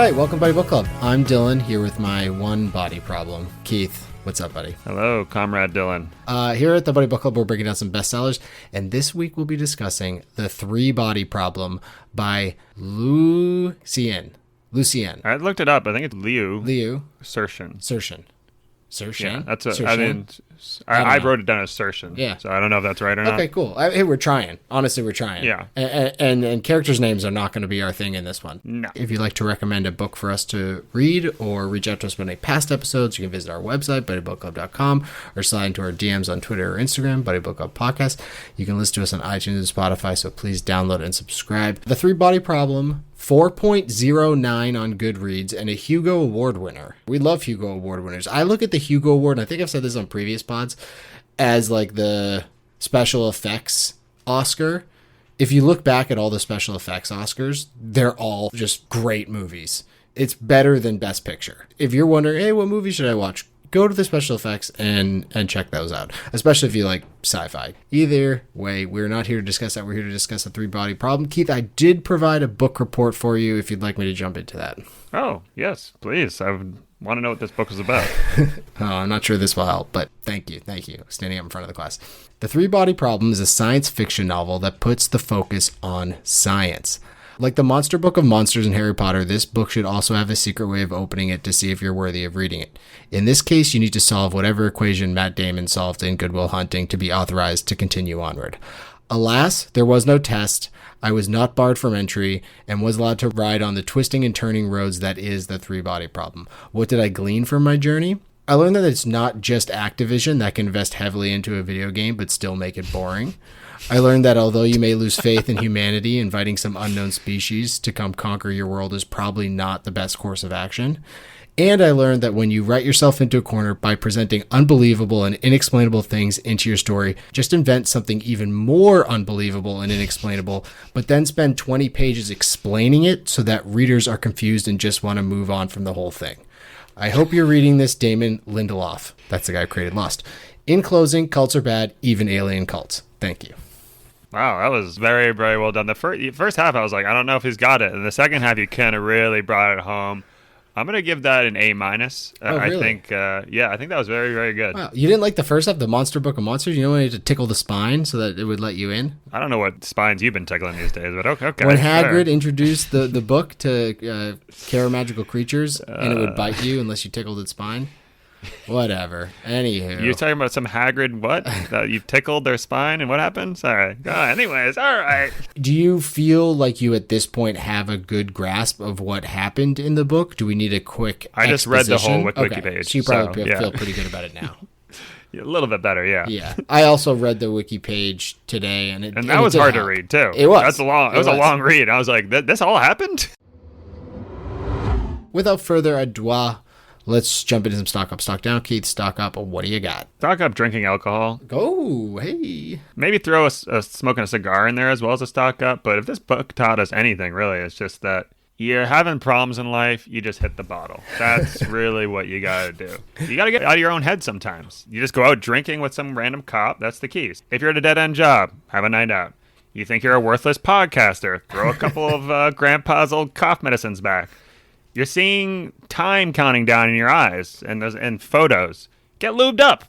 right, welcome to Buddy Book Club. I'm Dylan, here with my one body problem. Keith, what's up, buddy? Hello, Comrade Dylan. Here at the Buddy Book Club, we're breaking down some bestsellers, and this week we'll be discussing The Three Body Problem by Liu Cixin. I looked it up. I think it's Liu Cixin. Yeah, that's a, I mean, I wrote it down as Cixin. Yeah. So I don't know if that's right or not. Okay, cool. Hey, we're trying. Honestly, we're trying. Yeah. And characters' names are not going to be our thing in this one. No. If you'd like to recommend a book for us to read or reach out to us about any past episodes, you can visit our website, buddybookclub.com, or slide into our DMs on Twitter or Instagram, Buddy Book Club Podcast. You can listen to us on iTunes and Spotify, so please download and subscribe. The Three Body Problem, 4.09 on Goodreads, and a Hugo Award winner. We love Hugo Award winners. I look at the Hugo Award, and I think I've said this on previous pods, as like the special effects Oscar. If you look back at all the special effects Oscars, they're all just great movies. It's better than Best Picture. If you're wondering, hey, what movie should I watch? Go to the special effects and check those out, especially if you like sci-fi. Either way, we're not here to discuss that. We're here to discuss the three-body problem. Keith, I did provide a book report for you if you'd like me to jump into that. Oh, yes, please. I would want to know what this book was about. I'm not sure this will help, but thank you. Standing up in front of the class. The Three-Body Problem is a science fiction novel that puts the focus on science. Like the Monster Book of Monsters in Harry Potter, this book should also have a secret way of opening it to see if you're worthy of reading it. In this case, you need to solve whatever equation Matt Damon solved in Good Will Hunting to be authorized to continue onward. Alas, there was no test. I was not barred from entry and was allowed to ride on the twisting and turning roads that is the Three-Body Problem. What did I glean from my journey? I learned that it's not just Activision that can invest heavily into a video game but still make it boring. I learned that although you may lose faith in humanity, inviting some unknown species to come conquer your world is probably not the best course of action. And I learned that when you write yourself into a corner by presenting unbelievable and inexplainable things into your story, just invent something even more unbelievable and inexplainable, but then spend 20 pages explaining it so that readers are confused and just want to move on from the whole thing. I hope you're reading this, Damon Lindelof. That's the guy who created Lost. In closing, cults are bad, even alien cults. Thank you. Wow, that was very, very well done. The first half, I was like, I don't know if he's got it. And the second half, you kind of really brought it home. I'm going to give that an A-. Oh, really? I think, I think that was very, very good. Wow. You didn't like the first half, the Monster Book of Monsters? You know when you had to tickle the spine so that it would let you in? I don't know what spines you've been tickling these days, but okay. When Hagrid introduced the book to Care Magical Creatures, and it would bite you unless you tickled its spine? Whatever. Anywho. You're talking about some Hagrid what? That you tickled their spine and what happens? All right. Anyways, all right. Do you feel like you at this point have a good grasp of what happened in the book? Do we need a quick I just read the whole wiki page. So you probably feel pretty good about it now. A little bit better, yeah. Yeah. I also read the wiki page today, and that was hard to read too. It was. It was a long read. I was like, this all happened? Without further ado, let's jump into some stock up, stock down. Keith, stock up. What do you got? Stock up drinking alcohol. Oh, hey. Maybe throw a smoking a cigar in there as well as a stock up. But if this book taught us anything, really, it's just that you're having problems in life, you just hit the bottle. That's really what you got to do. You got to get out of your own head sometimes. You just go out drinking with some random cop. That's the keys. If you're at a dead-end job, have a night out. You think you're a worthless podcaster, throw a couple of grandpa's old cough medicines back. You're seeing time counting down in your eyes and photos. Get lubed up,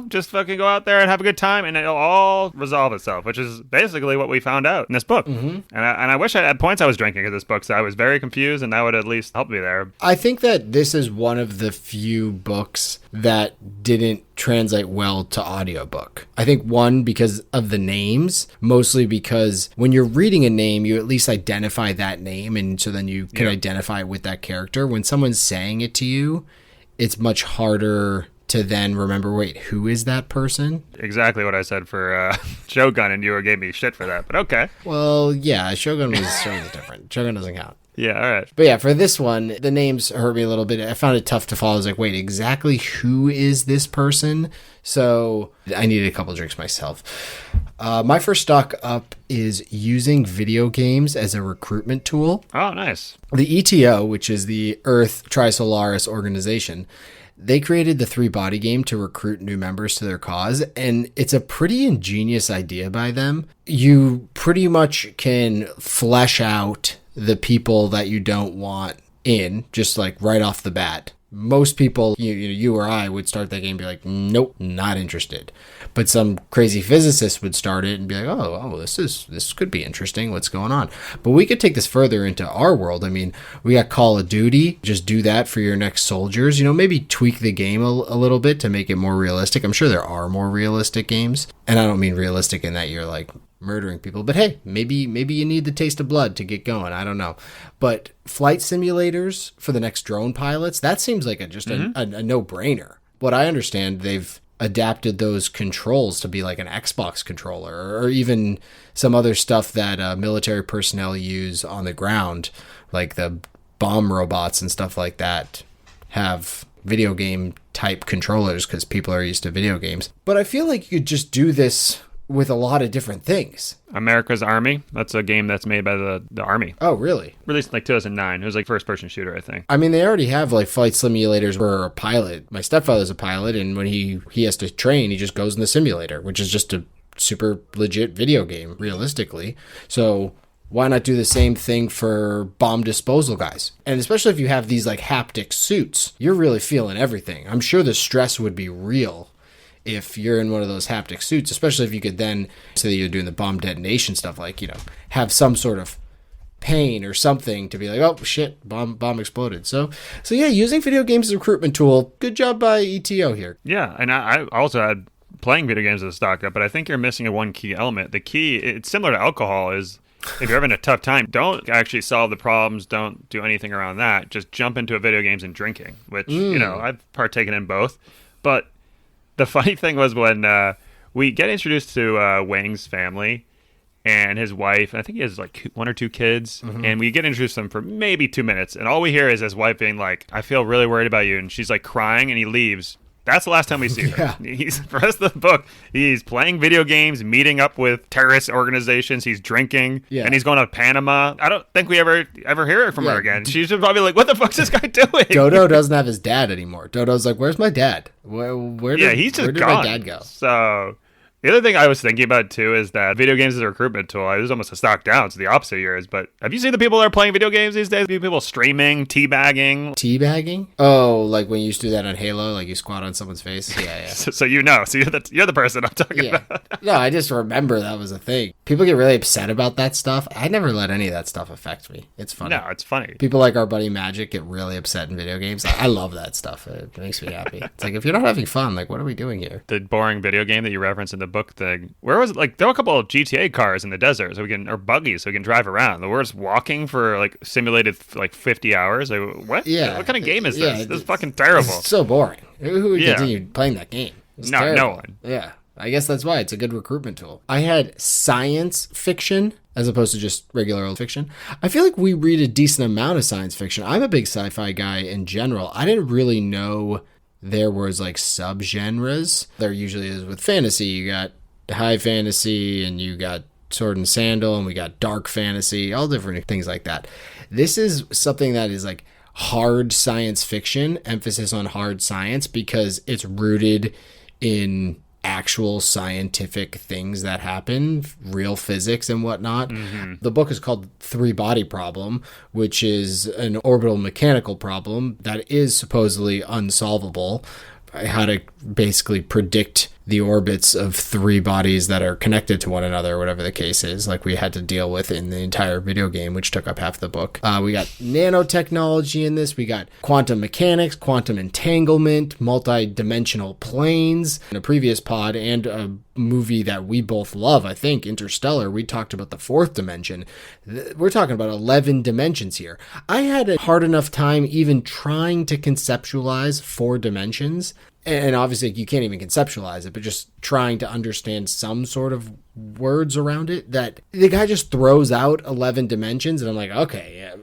Just fucking go out there and have a good time, and it'll all resolve itself, which is basically what we found out in this book. Mm-hmm. And I wish at points I was drinking in this book, so I was very confused, and that would at least help me there. I think that this is one of the few books that didn't translate well to audiobook. I think one, because of the names, mostly because when you're reading a name, you at least identify that name, and so then you can identify it with that character. When someone's saying it to you, it's much harder to then remember, wait, who is that person? Exactly what I said for Shogun, and you gave me shit for that, but okay. Well, yeah, Shogun was different. Shogun doesn't count. Yeah, all right. But yeah, for this one, the names hurt me a little bit. I found it tough to follow. I was like, wait, exactly who is this person? So I needed a couple drinks myself. My first stock up is using video games as a recruitment tool. Oh, nice. The ETO, which is the Earth Trisolaris organization, they created the Three Body game to recruit new members to their cause, and it's a pretty ingenious idea by them. You pretty much can flesh out the people that you don't want in, just like right off the bat. Most people, you or I, would start that game and be like, nope, not interested. But some crazy physicist would start it and be like, oh, this could be interesting. What's going on? But we could take this further into our world. I mean, we got Call of Duty. Just do that for your next soldiers. Maybe tweak the game a little bit to make it more realistic. I'm sure there are more realistic games. And I don't mean realistic in that you're like murdering people, but hey, maybe you need the taste of blood to get going. I don't know. But flight simulators for the next drone pilots, that seems like a no-brainer. What I understand, they've adapted those controls to be like an Xbox controller, or even some other stuff that military personnel use on the ground, like the bomb robots and stuff like that, have video game type controllers because people are used to video games. But I feel like you could just do this with a lot of different things. America's Army. That's a game that's made by the Army. Oh, really? Released in like 2009. It was like first-person shooter, I think. I mean, they already have like flight simulators for a pilot. My stepfather's a pilot, and when he has to train, he just goes in the simulator, which is just a super legit video game, realistically. So why not do the same thing for bomb disposal guys? And especially if you have these like haptic suits, you're really feeling everything. I'm sure the stress would be real if you're in one of those haptic suits, especially if you could then say that you're doing the bomb detonation stuff, like, have some sort of pain or something to be like, oh shit, bomb exploded. So yeah, using video games as a recruitment tool. Good job by ETO here. Yeah, and I also had playing video games as a stock up, but I think you're missing a one key element. The key, it's similar to alcohol, is if you're having a tough time, don't actually solve the problems. Don't do anything around that. Just jump into a video games and drinking, which, I've partaken in both. But the funny thing was when we get introduced to Wang's family and his wife, and I think he has like one or two kids, and we get introduced to them for maybe 2 minutes, and all we hear is his wife being like, I feel really worried about you, and she's like crying, and he leaves. That's the last time we see her. He's, for the rest of the book, he's playing video games, meeting up with terrorist organizations, he's drinking, and he's going to Panama. I don't think we ever hear from her again. She's probably like, what the fuck's this guy doing? Dodo doesn't have his dad anymore. Dodo's like, where's my dad? Where did my dad go? So the other thing I was thinking about, too, is that video games as a recruitment tool, it was almost a stock down. It's the opposite of yours. But have you seen the people that are playing video games these days? People streaming, teabagging. Teabagging? Oh, like when you used to do that on Halo, like you squat on someone's face? Yeah. So you're the person I'm talking about. No, I just remember that was a thing. People get really upset about that stuff. I never let any of that stuff affect me. It's funny. No, it's funny. People like our buddy Magic get really upset in video games. I love that stuff. It makes me happy. It's like, if you're not having fun, like, what are we doing here? The boring video game that you referenced in the book thing, where was it? Like, there were a couple of GTA cars in the desert or buggies so we can drive around. We're just walking for like simulated like 50 hours. Like, what? Yeah. What kind of game is this? This is fucking terrible. It's so boring. Who would continue playing that game? No one. Yeah. I guess that's why it's a good recruitment tool. I had science fiction as opposed to just regular old fiction. I feel like we read a decent amount of science fiction. I'm a big sci-fi guy in general. I didn't really know there was like subgenres. There usually is with fantasy. You got high fantasy and you got sword and sandal and we got dark fantasy, all different things like that. This is something that is like hard science fiction, emphasis on hard science, because it's rooted in actual scientific things that happen, real physics and whatnot. The book is called Three Body Problem, which is an orbital mechanical problem that is supposedly unsolvable. How to basically predict the orbits of three bodies that are connected to one another, or whatever the case is, like we had to deal with in the entire video game, which took up half the book. We got nanotechnology in this. We got quantum mechanics, quantum entanglement, multi-dimensional planes. In a previous pod and a movie that we both love, I think, Interstellar, we talked about the fourth dimension. We're talking about 11 dimensions here. I had a hard enough time even trying to conceptualize 4 dimensions. And obviously you can't even conceptualize it, but just trying to understand some sort of words around it, that the guy just throws out 11 dimensions. And I'm like, okay, yeah,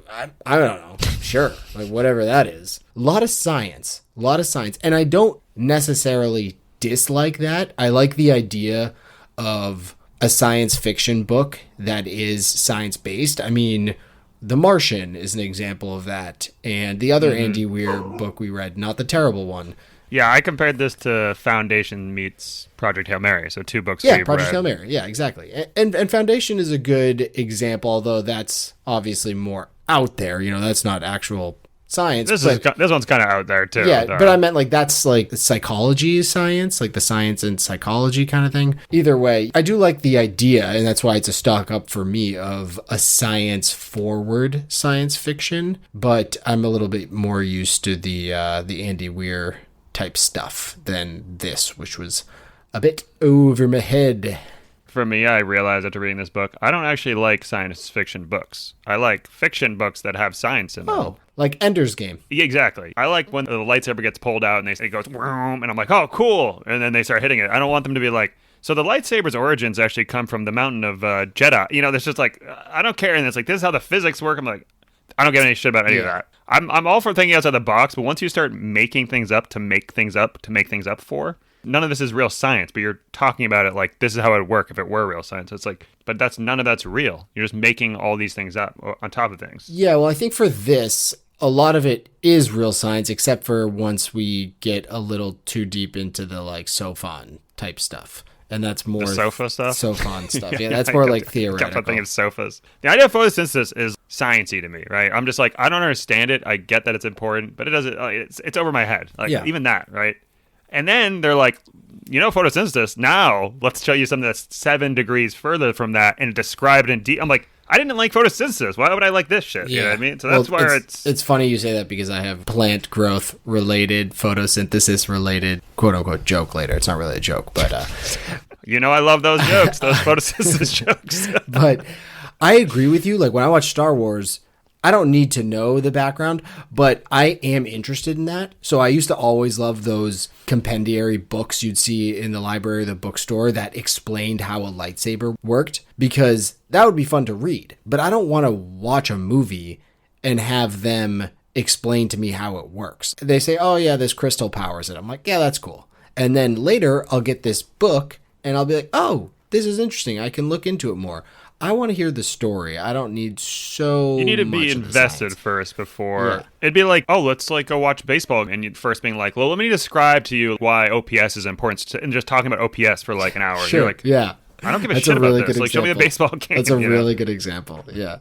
I don't know. Sure. Like whatever that is. A lot of science. And I don't necessarily dislike that. I like the idea of a science fiction book that is science-based. I mean, The Martian is an example of that. And the other Andy Weir book we read, not the terrible one. Yeah, I compared this to Foundation meets Project Hail Mary, so 2 books. Yeah, Project Hail Mary. Yeah, exactly. And Foundation is a good example, although that's obviously more out there. That's not actual science. This one's kind of out there too. Yeah, but I meant like that's like psychology is science, like the science and psychology kind of thing. Either way, I do like the idea, and that's why it's a stock up for me of a science forward science fiction. But I'm a little bit more used to the Andy Weir type stuff than this, which was a bit over my head. For me, I realized after reading this book, I don't actually like science fiction books. I like fiction books that have science in them. Oh, like Ender's Game. Yeah, exactly. I like when the lightsaber gets pulled out and it goes, vroom, and I'm like, oh, cool. And then they start hitting it. I don't want them to be like, so the lightsaber's origins actually come from the mountain of Jeddah. You know, there's just like, I don't care. And it's like, this is how the physics work. I'm like, I don't give any shit about any of that. I'm all for thinking outside the box, but once you start making things up to make things up for, none of this is real science, but you're talking about it like this is how it would work if it were real science. It's like, but none of that's real. You're just making all these things up on top of things. Yeah, well, I think for this, a lot of it is real science, except for once we get a little too deep into the like sophon type stuff. And that's more the sofa stuff? Sophon stuff. Yeah, that's more like theoretical. I'm thinking sofas. The idea of photosynthesis is sciencey to me, right? I'm just like, I don't understand it. I get that it's important, but it doesn't. It's over my head. Like even that, right? And then they're like, photosynthesis. Now let's show you something that's 7 degrees further from that and describe it in detail. I'm like, I didn't like photosynthesis. Why would I like this shit? Yeah. You know what I mean? So that's where it's funny you say that because I have plant growth related, photosynthesis related, quote unquote joke later. It's not really a joke, but I love those jokes, those photosynthesis jokes. But I agree with you. Like when I watch Star Wars, I don't need to know the background, but I am interested in that. So I used to always love those compendiary books you'd see in the library or the bookstore that explained how a lightsaber worked, because that would be fun to read. But I don't want to watch a movie and have them explain to me how it works. They say, oh yeah, this crystal powers it. I'm like, yeah, that's cool. And then later I'll get this book and I'll be like, oh, this is interesting. I can look into it more. I want to hear the story. I don't need so You need to much be of the invested science. first before. Yeah. It'd be like, oh, let's like go watch baseball. And you'd first being like, well, let me describe to you why OPS is important. And just talking about OPS for like an hour. Sure. You're like, yeah. I don't give a That's shit a really about this. good Like, show me the example. baseball game. That's a really good example. Yeah.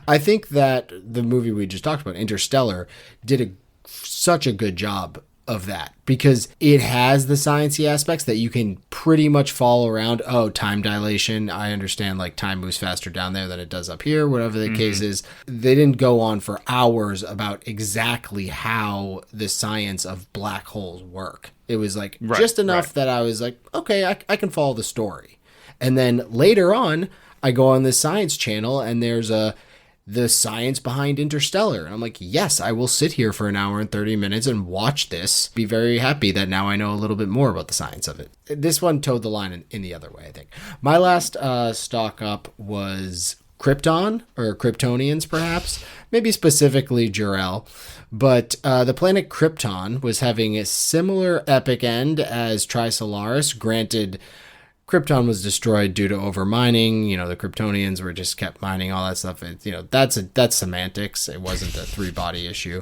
I think that the movie we just talked about, Interstellar, did such a good job of that because it has the sciencey aspects that you can pretty much follow around. Oh, time dilation. I understand like time moves faster down there than it does up here, whatever the case is. They didn't go on for hours about exactly how the science of black holes work. It was like just enough that I was like, okay, I can follow the story. And then later on, I go on this science channel and there's the science behind Interstellar. And I'm like, yes, I will sit here for an hour and 30 minutes and watch this. Be very happy that now I know a little bit more about the science of it. This one towed the line in the other way, I think. My last stock up was Krypton, or Kryptonians perhaps, maybe specifically Jor-El. But the planet Krypton was having a similar epic end as Trisolaris. Granted, Krypton was destroyed due to overmining. The Kryptonians were just kept mining all that stuff. That's semantics. It wasn't a 3-body issue.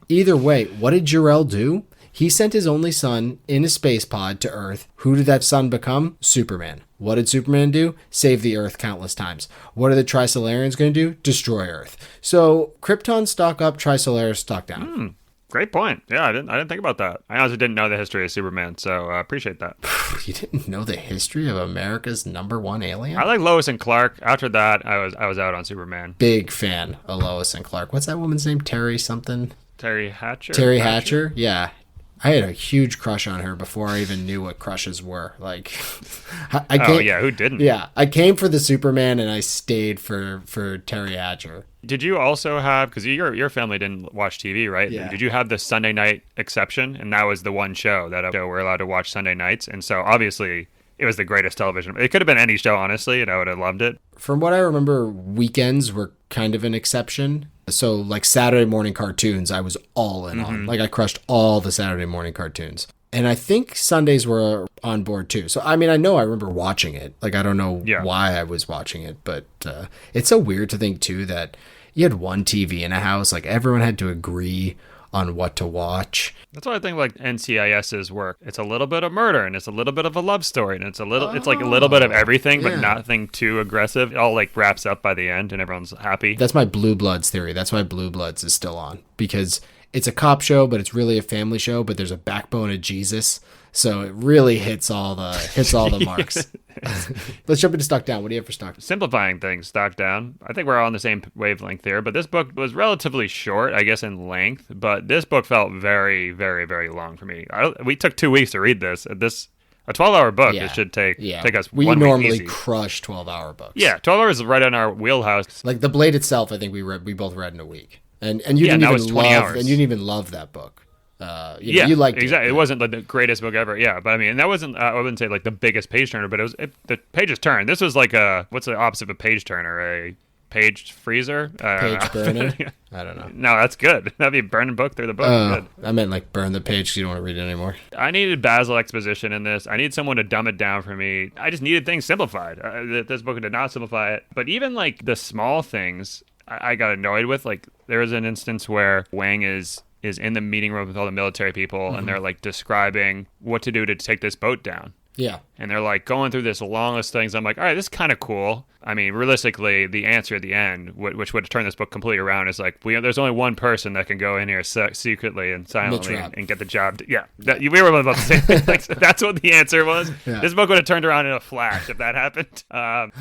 Either way, what did Jor-El do? He sent his only son in a space pod to Earth. Who did that son become? Superman. What did Superman do? Save the Earth countless times. What are the Trisolarians going to do? Destroy Earth. So Krypton stock up, Trisolaris stock down. Great point. Yeah, I didn't think about that. I honestly didn't know the history of Superman, so I appreciate that. You didn't know the history of America's #1 alien? I like Lois and Clark. After that, I was out on Superman. Big fan of Lois and Clark. What's that woman's name? Terry something? Terry Hatcher? Terry Hatcher? Yeah. I had a huge crush on her before I even knew what crushes were. Like, who didn't? Yeah, I came for the Superman and I stayed for Terry Hatcher. Did you also have, because your family didn't watch TV, right? Yeah. Did you have the Sunday night exception? And that was the one show that we're allowed to watch Sunday nights. And so obviously it was the greatest television. It could have been any show, honestly, and I would have loved it. From what I remember, weekends were kind of an exception. So like Saturday morning cartoons, I was all in on. Like I crushed all the Saturday morning cartoons. And I think Sundays were on board too. So, I mean, I remember watching it. Like, I don't know why I was watching it, but it's so weird to think too that you had one TV in a house. Like everyone had to agree on what to watch. That's why I think like NCIS's work. It's a little bit of murder and it's a little bit of a love story and it's like a little bit of everything, but nothing too aggressive. It all like wraps up by the end and everyone's happy. That's my Blue Bloods theory. That's why Blue Bloods is still on, because it's a cop show, but it's really a family show, but there's a backbone of Jesus. So it really hits all the marks. Let's jump into Stock Down. What do you have for Stock? Simplifying things, Stock Down. I think we're all on the same wavelength there, but this book was relatively short, I guess, in length, but this book felt very, very, very long for me. We took 2 weeks to read this. A 12-hour book, it should take us 1 week normally easy. Crush 12-hour books. Yeah, 12 hours is right on our wheelhouse. Like The Blade itself, I think we both read in a week. And you didn't even love that book. You liked it. Exactly. It wasn't like the greatest book ever. Yeah, but I mean, that wasn't. I wouldn't say like the biggest page turner, but the pages turned. This was like what's the opposite of a page turner? A page freezer? Page burner? I don't know. No, that's good. That'd be burning book through the book. Good. I meant like burn the page because you don't want to read it anymore. I needed Basil exposition in this. I need someone to dumb it down for me. I just needed things simplified. This book did not simplify it. But even like the small things, I got annoyed with. Like there was an instance where Wang is in the meeting room with all the military people, and they're like describing what to do to take this boat down. Yeah. And they're like going through this long list of things. I'm like, all right, this is kind of cool. I mean, realistically, the answer at the end, which would turn this book completely around, is like, there's only one person that can go in here secretly and silently and get the job. We were about to say like, that's what the answer was. Yeah. This book would have turned around in a flash if that happened.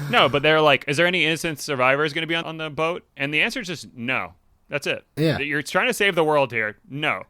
No, but they're like, is there any innocent survivors going to be on the boat? And the answer is just no. That's it. Yeah. You're trying to save the world here. No.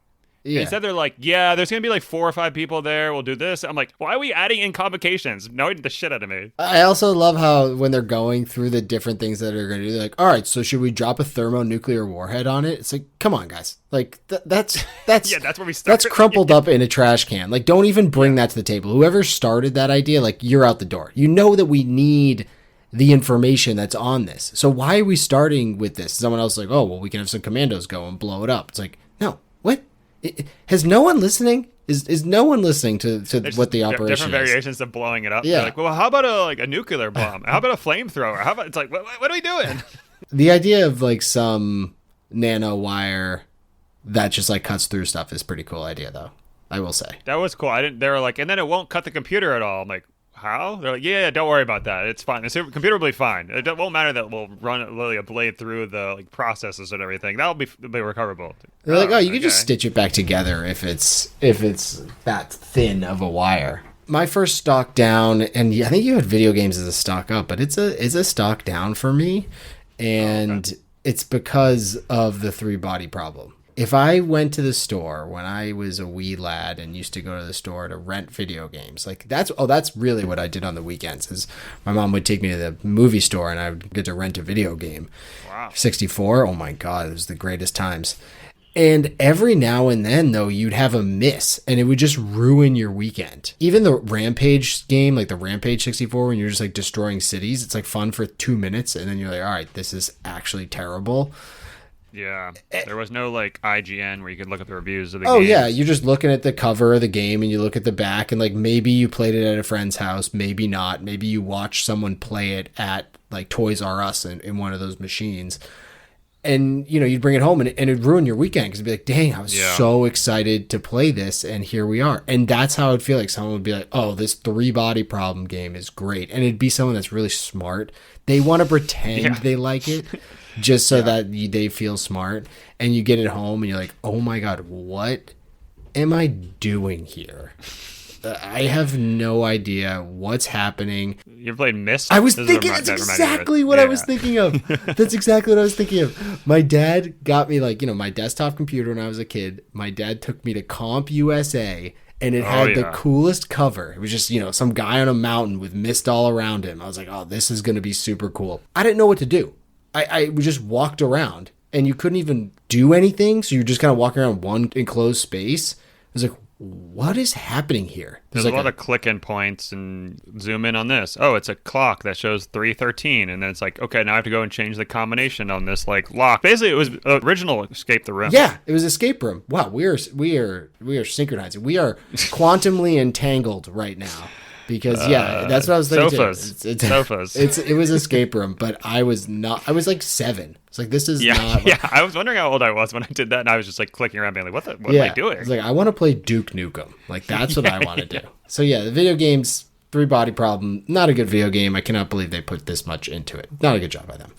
Yeah. Instead, they're like, yeah, there's going to be like 4 or 5 people there. We'll do this. I'm like, why are we adding in complications? Annoyed the shit out of me. I also love how when they're going through the different things that are going to do, they're like, all right, so should we drop a thermonuclear warhead on it? It's like, come on, guys. Like, that's yeah, that's where we start. That's crumpled up in a trash can. Like, don't even bring that to the table. Whoever started that idea, like, you're out the door. You know that we need the information that's on this. So why are we starting with this? Someone else is like, oh, well, we can have some commandos go and blow it up. It's like, no, what? Has no one listening? Is no one listening to what the operation different variations of blowing it up? Yeah. They're like, well, how about a nuclear bomb? How about a flamethrower? How about it's like, what are we doing? The idea of like some nano wire that just like cuts through stuff is a pretty cool idea, though. I will say that was cool. They were like, and then it won't cut the computer at all. I'm like, how? They're like, yeah, don't worry about that. It's fine. The computer will be fine. It won't matter that we'll run literally a blade through the like processes and everything. That'll be recoverable. They're like, you can just stitch it back together if it's that thin of a wire. My first stock down, and I think you had video games as a stock up, but it's a stock down for me, and it's because of the 3-body problem. If I went to the store when I was a wee lad and used to go to the store to rent video games, like that's really what I did on the weekends. Is my mom would take me to the movie store and I would get to rent a video game. Wow. 64. Oh my God, it was the greatest times. And every now and then, though, you'd have a miss, and it would just ruin your weekend. Even the Rampage game, like the Rampage 64, when you're just like destroying cities, it's like fun for 2 minutes, and then you're like, all right, this is actually terrible. Yeah, there was no like IGN where you could look at the reviews of the game. Oh yeah, you're just looking at the cover of the game and you look at the back and like maybe you played it at a friend's house, maybe not. Maybe you watched someone play it at like Toys R Us in one of those machines. And, you know, you'd bring it home and it'd ruin your weekend because it'd be like, dang, I was so excited to play this and here we are. And that's how I'd feel like someone would be like, oh, this 3-body problem game is great. And it'd be someone that's really smart. They want to pretend they like it. Just so that they feel smart, and you get it home and you're like, oh my God, what am I doing here? I have no idea what's happening. You ever played Myst? I was thinking that's exactly what I was thinking of. That's exactly what I was thinking of. My dad got me like, you know, my desktop computer when I was a kid. My dad took me to Comp USA and it had the coolest cover. It was just, you know, some guy on a mountain with mist all around him. I was like, oh, this is going to be super cool. I didn't know what to do. I just walked around and you couldn't even do anything. So you're just kind of walking around one enclosed space. I was like, what is happening here? There's like a lot of click-in points and zoom in on this. Oh, it's a clock that shows 3:13. And then it's like, okay, now I have to go and change the combination on this like lock. Basically, it was original Escape the Room. Yeah, it was Escape Room. Wow, we are synchronizing. We are quantumly entangled right now. Because that's what I was thinking. Sofas. It was Escape Room, but I was not. I was like 7. It's like this is not. Yeah, I was wondering how old I was when I did that, and I was just like clicking around, being like, "What am I doing?" It's like I want to play Duke Nukem. Like that's what I want to do. So yeah, the video games Three Body Problem, not a good video game. I cannot believe they put this much into it. Not a good job by them.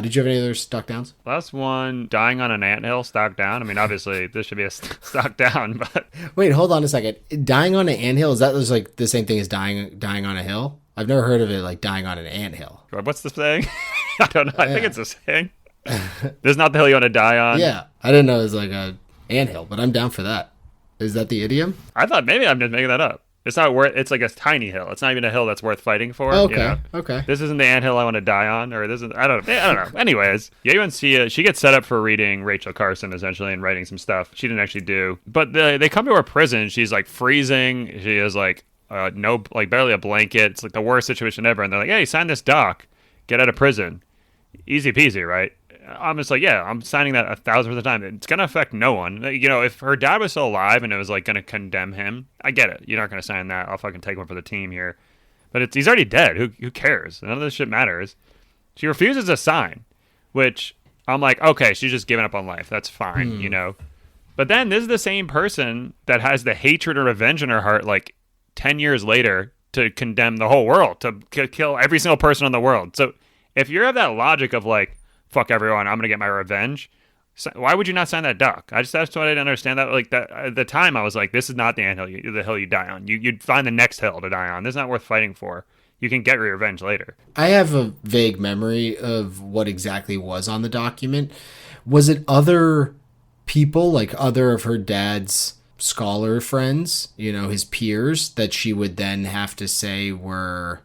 Did you have any other stock downs? Last one, dying on an anthill, stock down. I mean, obviously, this should be a stock down, but... Wait, hold on a second. Dying on an anthill, is that like the same thing as dying on a hill? I've never heard of it like dying on an anthill. What's the saying? I don't know. I think it's a saying. This is not the hill you want to die on. Yeah, I didn't know it was like a anthill, but I'm down for that. Is that the idiom? I thought maybe I'm just making that up. It's not worth. It's like a tiny hill. It's not even a hill that's worth fighting for. Okay. You know? Okay. This isn't the anthill I want to die on, or this is. I don't know. Anyways, Yuan-Si, she gets set up for reading Rachel Carson essentially and writing some stuff she didn't actually do. But they come to her prison. She's like freezing. She has like no, like barely a blanket. It's like the worst situation ever. And they're like, "Hey, sign this doc. Get out of prison. Easy peasy, right?" I'm just like, yeah, I'm signing that 1,000% of the time. It's going to affect no one. You know, if her dad was still alive and it was like going to condemn him, I get it. You're not going to sign that. I'll fucking take one for the team here. But he's already dead. Who cares? None of this shit matters. She refuses to sign, which I'm like, okay, she's just giving up on life. That's fine, you know. But then this is the same person that has the hatred or revenge in her heart like 10 years later to condemn the whole world, to kill every single person in the world. So if you have that logic of like, fuck everyone, I'm gonna get my revenge, why would you not sign that doc? That's what I didn't understand. That like that at the time I was like, this is not the anthill, the hill you die on. You'd find the next hill to die on. This is not worth fighting for. You can get your revenge later. I have a vague memory of what exactly was on the document. Was it other people, like other of her dad's scholar friends, you know, his peers, that she would then have to say were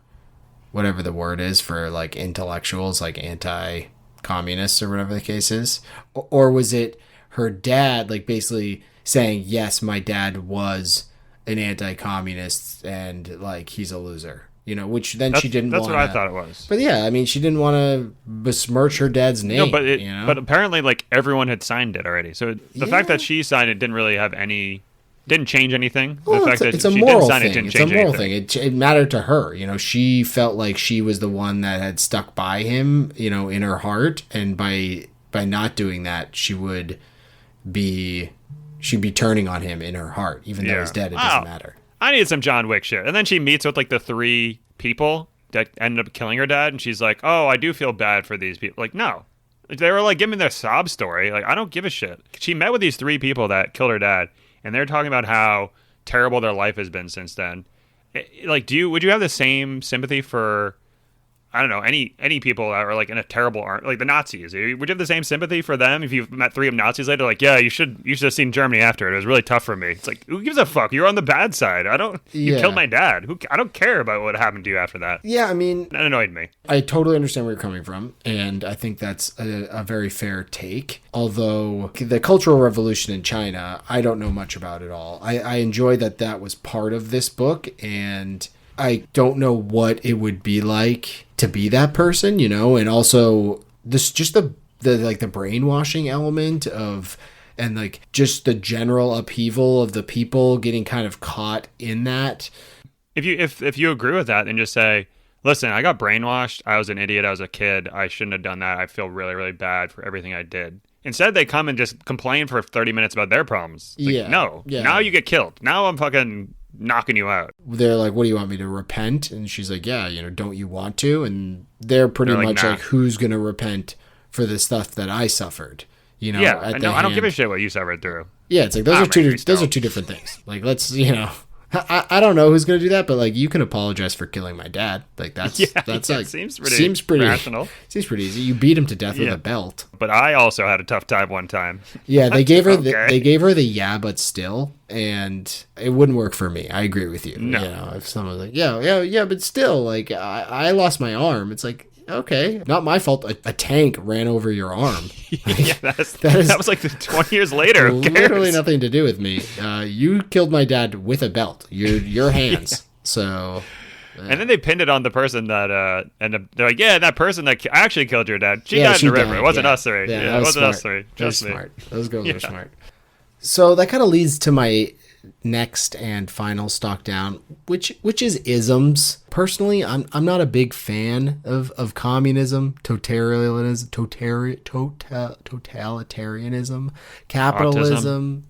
whatever the word is for like intellectuals, like anti-communists or whatever the case is? Or was it her dad like basically saying, yes, my dad was an anti-communist and like he's a loser, you know, which then she didn't want. That's what I thought it was. But yeah, I mean, she didn't want to besmirch her dad's name. No, but you know? But apparently like everyone had signed it already. So the fact that she signed it didn't really have didn't change anything. Well, the fact that it's a she moral didn't sign thing. it didn't It's a change moral anything. thing. It mattered to her. You know, she felt like she was the one that had stuck by him, you know, in her heart. And by not doing that, she'd be turning on him in her heart. Even though he's dead, it doesn't matter. I needed some John Wick shit. And then she meets with like the three people that ended up killing her dad. And she's like, oh, I do feel bad for these people. Like, no. They were like giving me their sob story. Like, I don't give a shit. She met with these three people that killed her dad. And they're talking about how terrible their life has been since then. Like, would you have the same sympathy for, I don't know, any people that are like in a terrible like the Nazis? Would you have the same sympathy for them if you met three of Nazis later? Like, yeah, you should have seen Germany after it. It was really tough for me. It's like, who gives a fuck? You're on the bad side. You killed my dad. I don't care about what happened to you after that. Yeah, I mean, that annoyed me. I totally understand where you're coming from, and I think that's a very fair take. Although the Cultural Revolution in China, I don't know much about at all. I enjoy that was part of this book, and I don't know what it would be like to be that person, you know, and also this just the like the brainwashing element of, and like just the general upheaval of the people getting kind of caught in that. If you agree with that, then just say, listen, I got brainwashed. I was an idiot. I was a kid. I shouldn't have done that. I feel really, really bad for everything I did. Instead, they come and just complain for 30 minutes about their problems. It's like, no. Yeah. Now you get killed. Now I'm fucking knocking you out. They're like, what do you want me to repent? And she's like, yeah, you know, don't you want to? And they're pretty much like, who's going to repent for the stuff that I suffered? You know, yeah, I don't give a shit what you suffered through. Yeah, it's like those are two different things. Like, let's, you know, I don't know who's going to do that, but like, you can apologize for killing my dad. Like that's like seems pretty rational. Seems pretty easy. You beat him to death with a belt. But I also had a tough time one time. Yeah, they gave her the yeah, but still, and it wouldn't work for me. I agree with you. No. You know, if someone's like, yeah, but still, like I lost my arm. It's like, okay, not my fault. A tank ran over your arm. Yeah, that was like 20 years later. Who cares? Literally nothing to do with me. You killed my dad with a belt. Your hands. So. And then they pinned it on the person that, and they're like, yeah, that person that actually killed your dad. She died in the river. It wasn't us three. Yeah, it wasn't us three. Trust me. Smart. Those girls are smart. So that kind of leads to my next and final stock down, which is isms. Personally, I'm not a big fan of communism, totalitarianism, capitalism,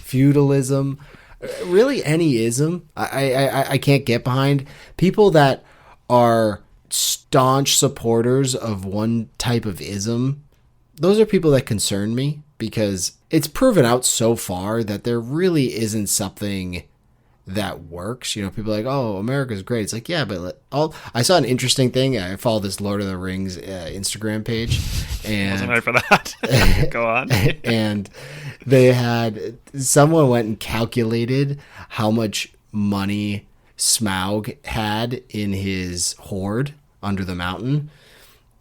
feudalism. really any ism I can't get behind. People that are staunch supporters of one type of ism, those are people that concern me, because it's proven out so far that there really isn't something that works. You know, people are like, oh, America's great. It's like, yeah, but I saw an interesting thing. I follow this Lord of the Rings Instagram page, and wasn't ready for that. Go on. And they had someone went and calculated how much money Smaug had in his hoard under the mountain,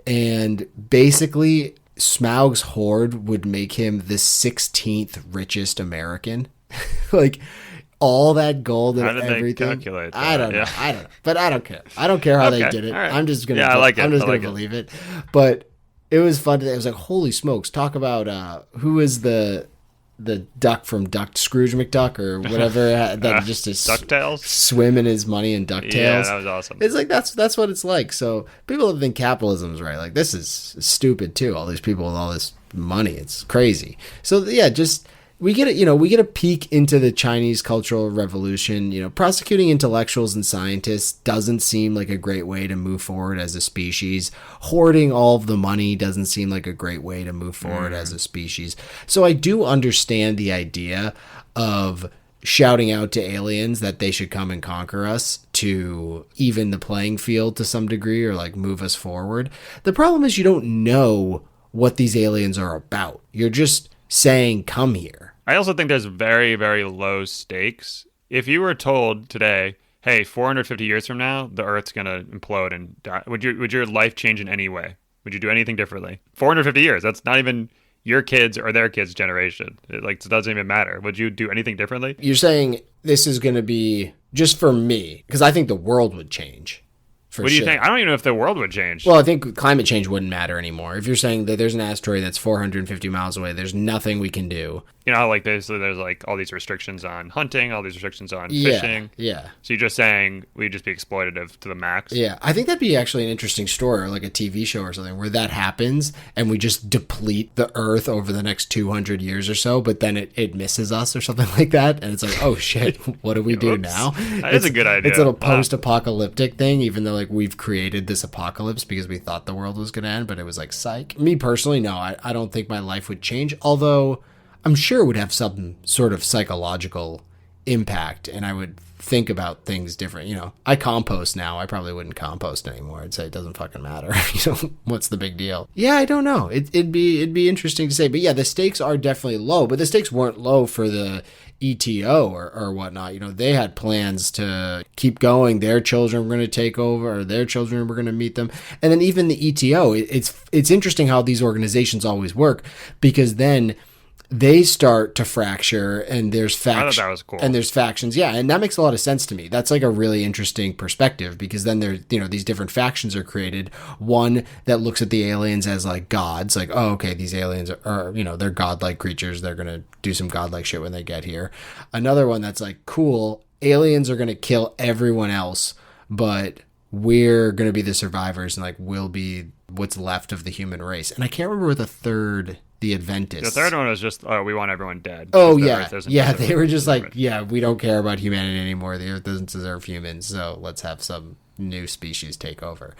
and basically Smaug's hoard would make him the 16th richest American. Like, all that gold and everything. Calculate that? I don't know. But I don't care. I don't care how they did it. Right. I'm just gonna. Yeah, I'm just gonna believe it. But it was fun. It was like, holy smokes! Talk about who is the duck from Scrooge McDuck or whatever that just DuckTales swim in his money in DuckTales. Yeah, that was awesome. It's like that's what it's like. So people that think capitalism is right, like, this is stupid too. All these people with all this money, it's crazy. So yeah, just. We get a peek into the Chinese Cultural Revolution. You know, prosecuting intellectuals and scientists doesn't seem like a great way to move forward as a species. Hoarding all of the money doesn't seem like a great way to move forward as a species. So I do understand the idea of shouting out to aliens that they should come and conquer us to even the playing field to some degree, or like move us forward. The problem is you don't know what these aliens are about. You're just saying, come here. I also think there's very, very low stakes. If you were told today, hey, 450 years from now, the Earth's going to implode and die, would your life change in any way? Would you do anything differently? 450 years, that's not even your kids or their kids' generation. It doesn't even matter. Would you do anything differently? You're saying this is going to be just for me, because I think the world would change. What do you think? I don't even know if the world would change. Well, I think climate change wouldn't matter anymore. If you're saying that there's an asteroid that's 450 miles away, there's nothing we can do. You know, like there's like all these restrictions on hunting, all these restrictions on fishing. Yeah. So you're just saying we'd just be exploitative to the max? Yeah. I think that'd be actually an interesting story, or like a TV show or something, where that happens and we just deplete the Earth over the next 200 years or so, but then it misses us or something like that. And it's like, oh shit, what do we do now? That is a good idea. It's a little post-apocalyptic thing, even though like we've created this apocalypse because we thought the world was going to end, but it was like psych. Me personally, no, I don't think my life would change, although I'm sure it would have some sort of psychological impact, and I would think about things different. You know, I compost now. I probably wouldn't compost anymore. I'd say it doesn't fucking matter. You know, what's the big deal? Yeah, I don't know. It'd be interesting to say, but yeah, the stakes are definitely low, but the stakes weren't low for the ETO or whatnot. You know, they had plans to keep going. Their children were going to take over, or their children were going to meet them. And then even the ETO, it's interesting how these organizations always work, because then they start to fracture, and there's factions. That was cool. And there's factions. Yeah, and that makes a lot of sense to me. That's like a really interesting perspective, because then there, you know, these different factions are created. One that looks at the aliens as like gods, like, oh, okay, these aliens are, you know, they're godlike creatures. They're going to do some godlike shit when they get here. Another one that's like, cool, aliens are going to kill everyone else, but we're going to be the survivors, and like we'll be what's left of the human race. And I can't remember what the third, the Adventists. The third one was just, oh, we want everyone dead. Oh, yeah. Yeah, they were just like, yeah, we don't care about humanity anymore. The Earth doesn't deserve humans, so let's have some new species take over.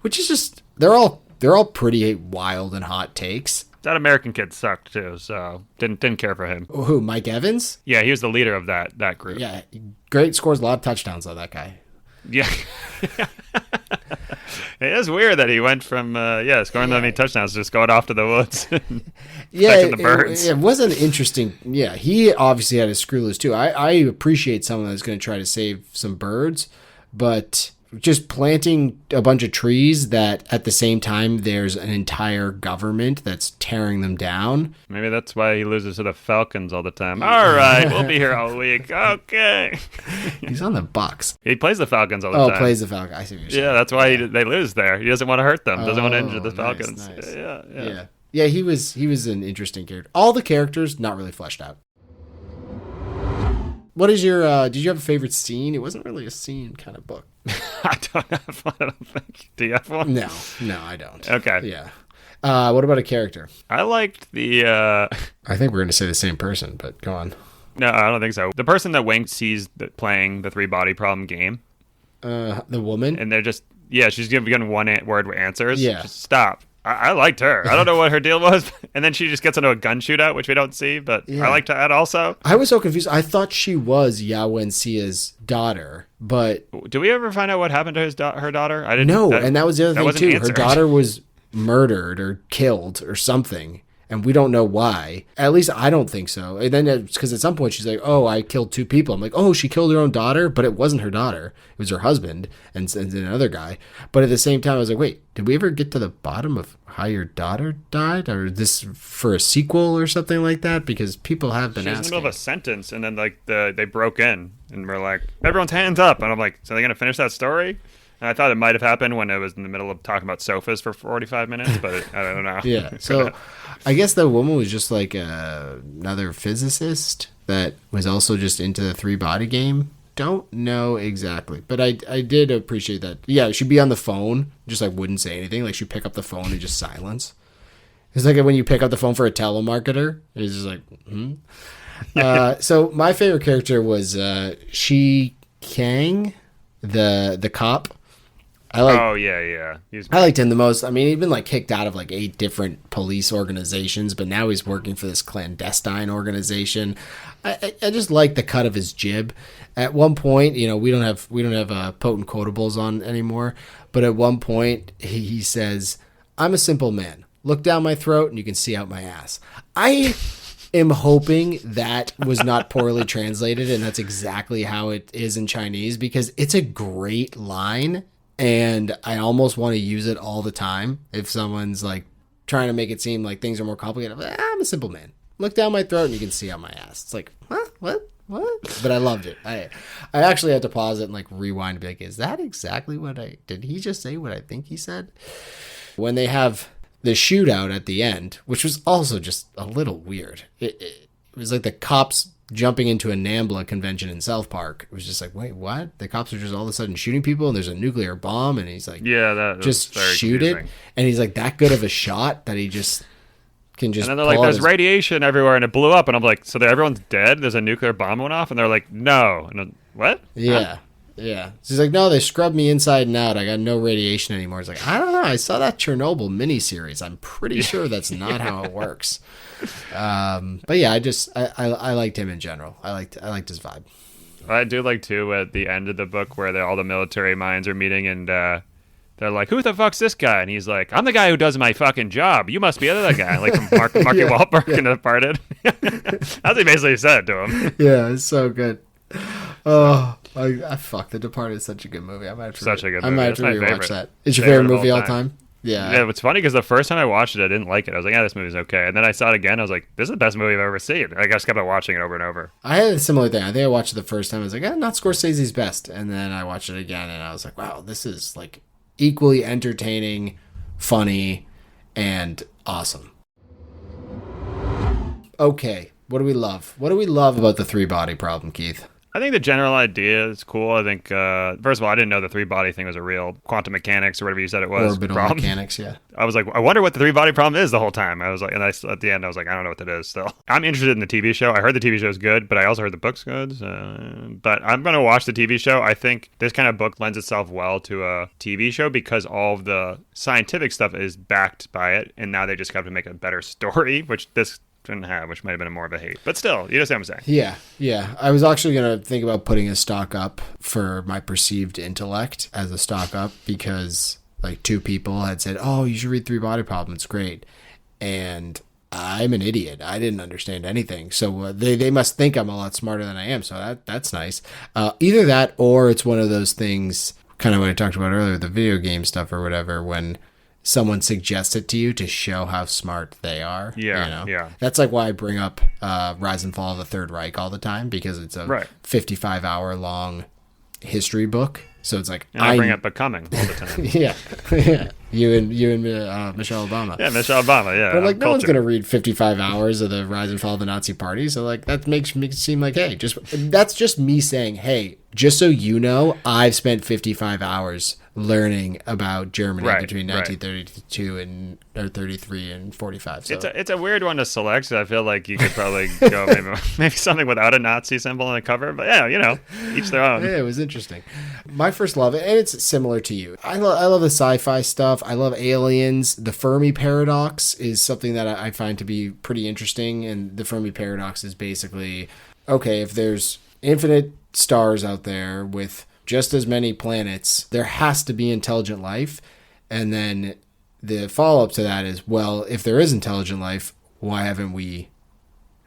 Which is just, they're all pretty wild and hot takes. That American kid sucked too, so didn't care for him. Who, Mike Evans? Yeah, he was the leader of that group. Yeah, great, scores a lot of touchdowns though, that guy. Yeah. It is weird that he went from scoring that many touchdowns to just going off to the woods and protecting the birds. It was an interesting. Yeah, he obviously had his screw loose too. I appreciate someone that's going to try to save some birds, but just planting a bunch of trees that at the same time there's an entire government that's tearing them down. Maybe that's why he loses to the Falcons all the time. All right, we'll be here all week. Okay. He's on the Bucks. He plays the Falcons all the time. Oh, plays the Falcons. I see what you're saying. Yeah, that's why they lose there. He doesn't want to hurt them. Doesn't want to injure the Falcons. Nice. Yeah. Yeah, he was an interesting character. All the characters not really fleshed out. What is your, did you have a favorite scene? It wasn't really a scene kind of book. I don't have one, I don't think. Do you have one? No, I don't. Okay. Yeah. What about a character? I liked the, I think we're going to say the same person, but go on. No, I don't think so. The person that Wang sees playing the 3-body problem game, The woman? and they're just, yeah, she's giving one-word answers. Yeah. Just stop. I liked her. I don't know what her deal was. And then she just gets into a gun shootout, which we don't see, but Yeah. I liked that also. I was so confused. I thought she was Yao Wenxia's daughter, but Do we ever find out what happened to her daughter? I didn't no, and that was the other thing wasn't too. Her answered. daughter was murdered or killed or something, and we don't know why. At least I don't think so. And then because at some point she's like, "Oh, I killed 2 people." I'm like, "Oh, she killed her own daughter," but it wasn't her daughter. It was her husband and another guy. But at the same time, I was like, "Wait, did we ever get to the bottom of how your daughter died, or this for a sequel or something like that?" Because people have been She was in asking. the middle of a sentence, and then like they broke in, and we're like, everyone's hands up, and I'm like, so they're gonna finish that story? And I thought it might have happened when it was in the middle of talking about sofas for 45 minutes, but I don't know. Yeah. So I guess the woman was just like another physicist that was also just into the 3-body game. Don't know exactly, but I did appreciate that. Yeah, she'd be on the phone, just like wouldn't say anything. Like she'd pick up the phone and just silence. It's like when you pick up the phone for a telemarketer. It's just like, So my favorite character was Shi Kang, the cop. Oh yeah. I liked him the most. I mean, he'd been like kicked out of like 8 different police organizations, but now he's working for this clandestine organization. I just like the cut of his jib. At one point, we don't have potent quotables on anymore, but at one point he says, "I'm a simple man. Look down my throat and you can see out my ass." I am hoping that was not poorly translated, and that's exactly how it is in Chinese, because it's a great line. And I almost want to use it all the time if someone's like trying to make it seem like things are more complicated. I'm a simple man. Look down my throat and you can see out my ass. It's like, huh? What? But I loved it. I actually had to pause it and like rewind and be like, is that exactly did he just say what I think he said? When they have the shootout at the end, which was also just a little weird. It was like the cops jumping into a NAMBLA convention in South Park. It was just like, wait, what? The cops are just all of a sudden shooting people, and there's a nuclear bomb, and he's like, yeah, that just very shoot confusing. it. And he's like that good of a shot that he just can just. And then they're like, pull out there's his- radiation everywhere, and it blew up. And I'm like, so everyone's dead? There's a nuclear bomb went off? And they're like, no. And I'm, what? Yeah. Yeah. So he's like, no, they scrubbed me inside and out. I got no radiation anymore. He's like, I don't know. I saw that Chernobyl miniseries. I'm pretty sure that's not how it works. But yeah, I liked him in general. I liked his vibe. I do like too at the end of the book where all the military minds are meeting, and they're like, "Who the fuck's this guy?" And he's like, "I'm the guy who does my fucking job. You must be the other guy." Like from Marky Wahlberg in The Departed. That's what he basically said to him. Yeah, it's so good. Oh, I fuck. The Departed is such a good movie. I might have to Such a good I might have movie. to It's my rewatch favorite. that. It's your favorite Favorite of movie all all time? Yeah. Yeah, it's funny because the first time I watched it, I didn't like it. I was like, "Yeah, this movie's okay." And then I saw it again. I was like, "This is the best movie I've ever seen." I just kept on watching it over and over. I had a similar thing. I think I watched it the first time. I was like, not Scorsese's best. And then I watched it again, and I was like, wow, this is like equally entertaining, funny, and awesome. Okay, what do we love? What do we love about the 3-body problem, Keith? I think the general idea is cool. I think, first of all, I didn't know the 3-body thing was a real quantum mechanics or whatever you said it was. Orbital problem. mechanics, yeah. I was like, I wonder what the 3-body problem is the whole time. I was like, and at the end, I was like, I don't know what that is still. I'm interested in the TV show. I heard the TV show is good, but I also heard the book's good. But I'm going to watch the TV show. I think this kind of book lends itself well to a TV show because all of the scientific stuff is backed by it. And now they just have to make a better story, which this didn't have, which might have been more of a hate. But still, you understand what I'm saying. Yeah. I was actually going to think about putting a stock up for my perceived intellect as a stock up because like 2 people had said, oh, you should read 3-body problem. It's great. And I'm an idiot. I didn't understand anything. So they must think I'm a lot smarter than I am. So that's nice. Either that or it's one of those things, kind of what I talked about earlier, the video game stuff or whatever, when someone suggests it to you to show how smart they are. Yeah. That's like why I bring up Rise and Fall of the Third Reich all the time, because it's a 55-hour long history book. So it's like And I bring up becoming all the time. yeah, yeah. You and Michelle Obama. Yeah, Michelle Obama. Yeah, But like, no one's culture. gonna read 55 hours of the rise and fall of the Nazi Party. So like, that makes me seem like, hey, that's just me saying, hey, just so you know, I've spent 55 hours learning about Germany between 1932 and or 33 and 45. So It's a weird one to select. So I feel like you could probably go maybe something without a Nazi symbol on the cover. But yeah, each their own. yeah, it was interesting. My first love, and it's similar to you. I love the sci-fi stuff. I love aliens. The Fermi paradox is something that I find to be pretty interesting. And the Fermi paradox is basically, okay, if there's infinite stars out there with just as many planets, there has to be intelligent life. And then the follow-up to that is, well, if there is intelligent life, why haven't we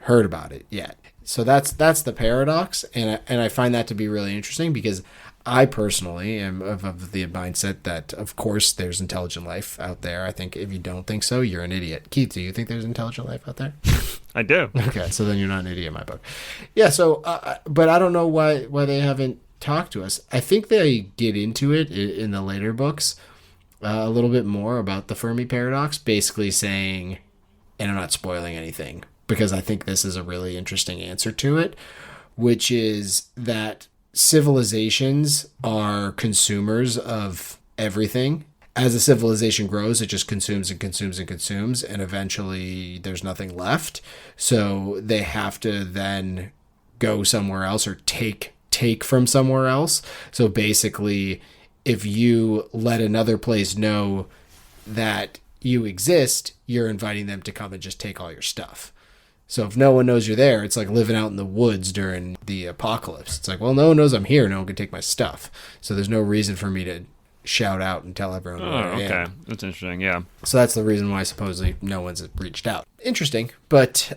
heard about it yet? So that's the paradox, and I find that to be really interesting because I personally am of the mindset that, of course, there's intelligent life out there. I think if you don't think so, you're an idiot. Keith, do you think there's intelligent life out there? I do. Okay, so then you're not an idiot in my book. Yeah, so, but I don't know why they haven't talked to us. I think they get into it in the later books a little bit more about the Fermi paradox, basically saying, and I'm not spoiling anything, because I think this is a really interesting answer to it, which is that civilizations are consumers of everything. As a civilization grows, it just consumes and consumes and consumes, and eventually there's nothing left. So they have to then go somewhere else or take from somewhere else. So basically, if you let another place know that you exist, you're inviting them to come and just take all your stuff. So if no one knows you're there, it's like living out in the woods during the apocalypse. It's like, well, no one knows I'm here. No one can take my stuff. So there's no reason for me to shout out and tell everyone where I am. Okay. That's interesting, yeah. So that's the reason why supposedly no one's reached out. Interesting. But